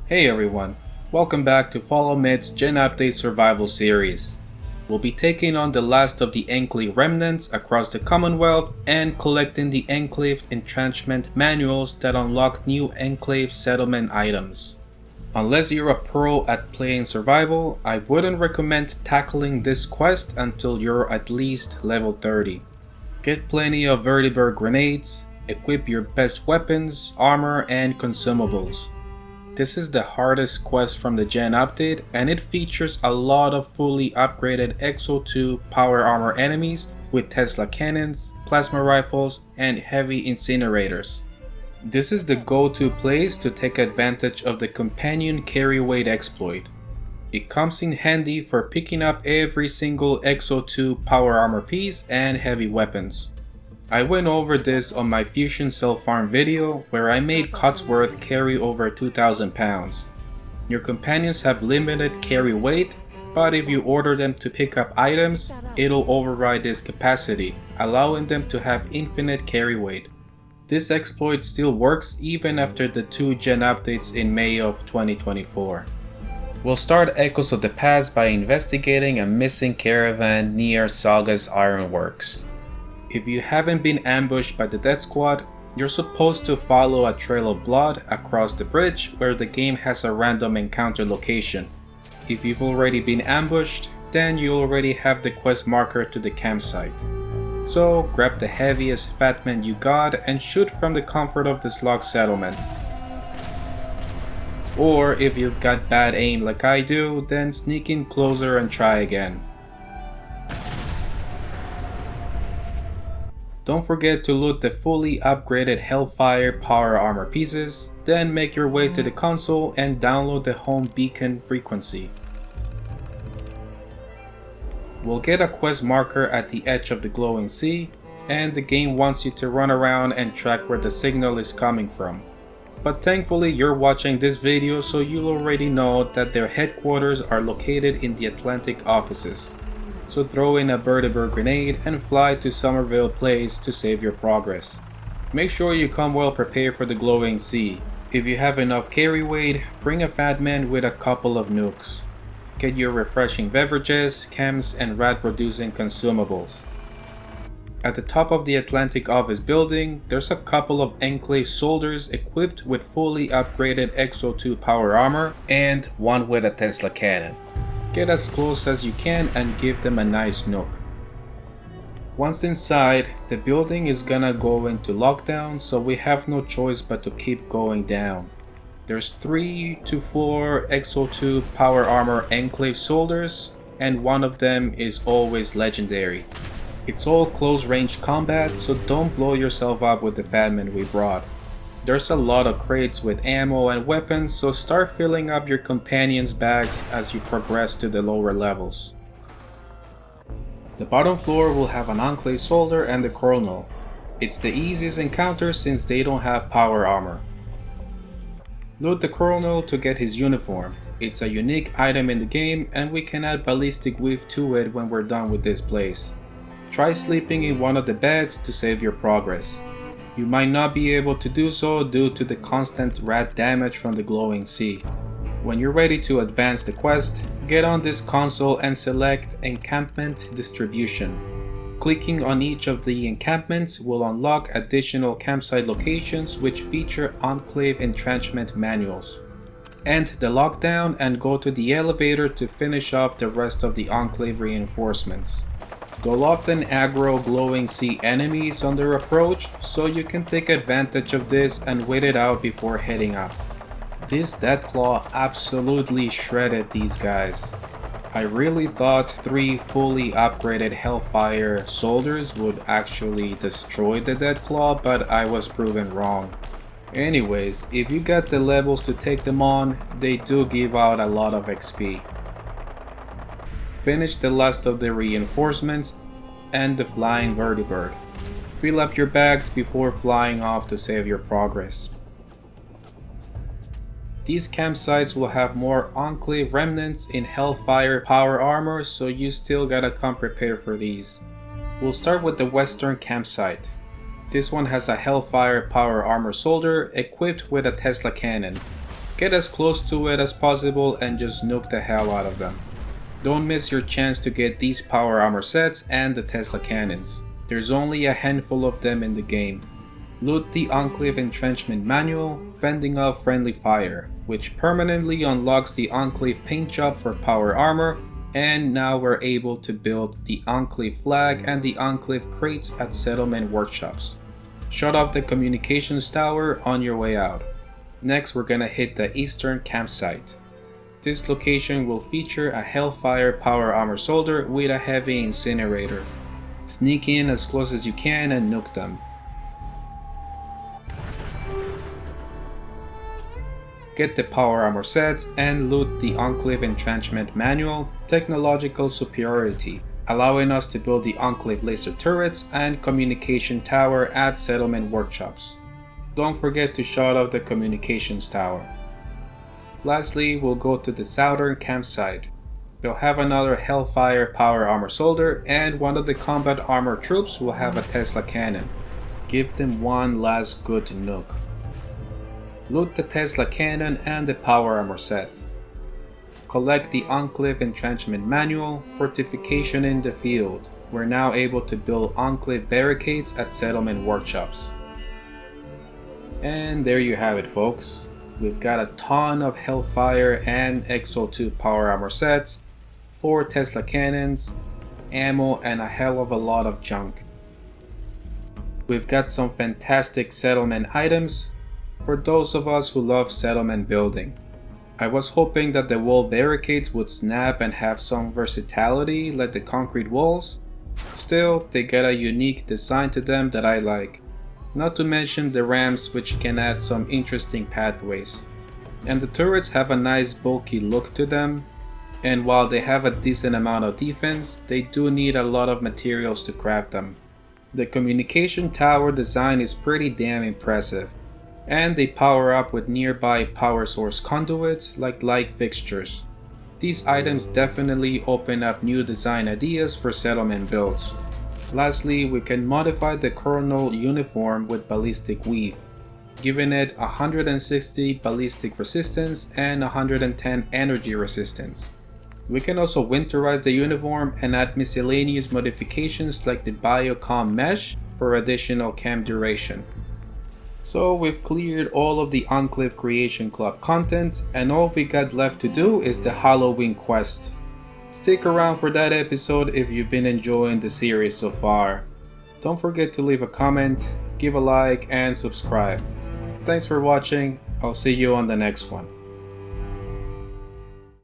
Hey everyone, welcome back to Follow Mid's Gen Update Survival Series. We'll be taking on the last of the Enclave remnants across the Commonwealth and collecting the Enclave entrenchment manuals that unlock new Enclave settlement items. Unless you're a pro at playing survival, I wouldn't recommend tackling this quest until you're at least level 30. Get plenty of vertibird grenades, equip your best weapons, armor, and consumables. This is the hardest quest from the Gen update, and it features a lot of fully upgraded Exo 2 power armor enemies with Tesla cannons, plasma rifles, and heavy incinerators. This is the go-to place to take advantage of the companion Carryweight exploit. It comes in handy for picking up every single Exo 2 power armor piece and heavy weapons. I went over this on my Fusion Cell Farm video where I made Cotsworth carry over 2,000 pounds. Your companions have limited carry weight, but if you order them to pick up items, it'll override this capacity, allowing them to have infinite carry weight. This exploit still works even after the 2 Gen updates in May of 2024. We'll start Echoes of the Past by investigating a missing caravan near Saga's Ironworks. If you haven't been ambushed by the death squad, you're supposed to follow a trail of blood across the bridge where the game has a random encounter location. If you've already been ambushed, then you already have the quest marker to the campsite. So grab the heaviest fatman you got and shoot from the comfort of this log settlement. Or if you've got bad aim like I do, then sneak in closer and try again. Don't forget to loot the fully upgraded Hellfire power armor pieces, then make your way to the console and download the home beacon frequency. We'll get a quest marker at the edge of the glowing sea, and the game wants you to run around and track where the signal is coming from. But thankfully you're watching this video, so you'll already know that their headquarters are located in the Atlantic offices. So throw in a vertibird grenade and fly to Somerville Place to save your progress. Make sure you come well prepared for the glowing sea. If you have enough carry weight, bring a fatman with a couple of nukes. Get your refreshing beverages, chems, and rat-reducing consumables. At the top of the Atlantic office building, there's a couple of Enclave soldiers equipped with fully upgraded Exo 2 power armor and one with a Tesla cannon. Get as close as you can and give them a nice nuke. Once inside, the building is gonna go into lockdown, so we have no choice but to keep going down. There's 3 to 4 Exo 2 power armor Enclave soldiers, and one of them is always legendary. It's all close range combat, so don't blow yourself up with the fatman we brought. There's a lot of crates with ammo and weapons, so start filling up your companions' bags as you progress to the lower levels. The bottom floor will have an Enclave soldier and the colonel. It's the easiest encounter since they don't have power armor. Loot the colonel to get his uniform. It's a unique item in the game, and we can add ballistic weave to it when we're done with this place. Try sleeping in one of the beds to save your progress. You might not be able to do so due to the constant rat damage from the glowing sea. When you're ready to advance the quest, get on this console and select Encampment Distribution. Clicking on each of the encampments will unlock additional campsite locations which feature Enclave entrenchment manuals. End the lockdown and go to the elevator to finish off the rest of the Enclave reinforcements. They'll often aggro glowing sea enemies on their approach, so you can take advantage of this and wait it out before heading up. This Deathclaw absolutely shredded these guys. I really thought 3 fully upgraded Hellfire soldiers would actually destroy the Deathclaw, but I was proven wrong. Anyways, if you got the levels to take them on, they do give out a lot of XP. Finish the last of the reinforcements and the flying vertibird. Fill up your bags before flying off to save your progress. These campsites will have more Enclave remnants in Hellfire power armor, so you still gotta come prepared for these. We'll start with the western campsite. This one has a Hellfire power armor soldier equipped with a Tesla cannon. Get as close to it as possible and just nuke the hell out of them. Don't miss your chance to get these power armor sets and the Tesla cannons. There's only a handful of them in the game. Loot the Enclave entrenchment manual, fending off friendly fire, which permanently unlocks the Enclave paint job for power armor, and now we're able to build the Enclave flag and the Enclave crates at settlement workshops. Shut off the communications tower on your way out. Next we're gonna hit the eastern campsite. This location will feature a hellfire power armor soldier with a heavy incinerator. Sneak in as close as you can and nuke them. Get the power armor sets and loot the Enclave entrenchment manual, technological superiority, allowing us to build the Enclave laser turrets and communication tower at settlement workshops. Don't forget to shut off the communications tower. Lastly, we'll go to the southern campsite. They'll have another hellfire power armor soldier, and one of the combat armor troops will have a Tesla cannon. Give them one last good nuke. Loot the Tesla cannon and the power armor sets. Collect the Enclave entrenchment manual, fortification in the field. We're now able to build Enclave barricades at settlement workshops. And there you have it, folks. We've got a ton of hellfire and Exo-2 power armor sets, 4 Tesla cannons, ammo, and a hell of a lot of junk. We've got some fantastic settlement items for those of us who love settlement building. I was hoping that the wall barricades would snap and have some versatility like the concrete walls. Still, they get a unique design to them that I like. Not to mention the ramps, which can add some interesting pathways. And the turrets have a nice bulky look to them, and while they have a decent amount of defense, they do need a lot of materials to craft them. The communication tower design is pretty damn impressive, and they power up with nearby power source conduits like light fixtures. These items definitely open up new design ideas for settlement builds. Lastly, we can modify the Colonel uniform with ballistic weave, giving it 160 ballistic resistance and 110 energy resistance. We can also winterize the uniform and add miscellaneous modifications like the biocom mesh for additional camp duration. So we've cleared all of the Enclave Creation Club content, and all we got left to do is the Halloween quest. Stick around for that episode if you've been enjoying the series so far. Don't forget to leave a comment, give a like, and subscribe. Thanks for watching. I'll see you on the next one.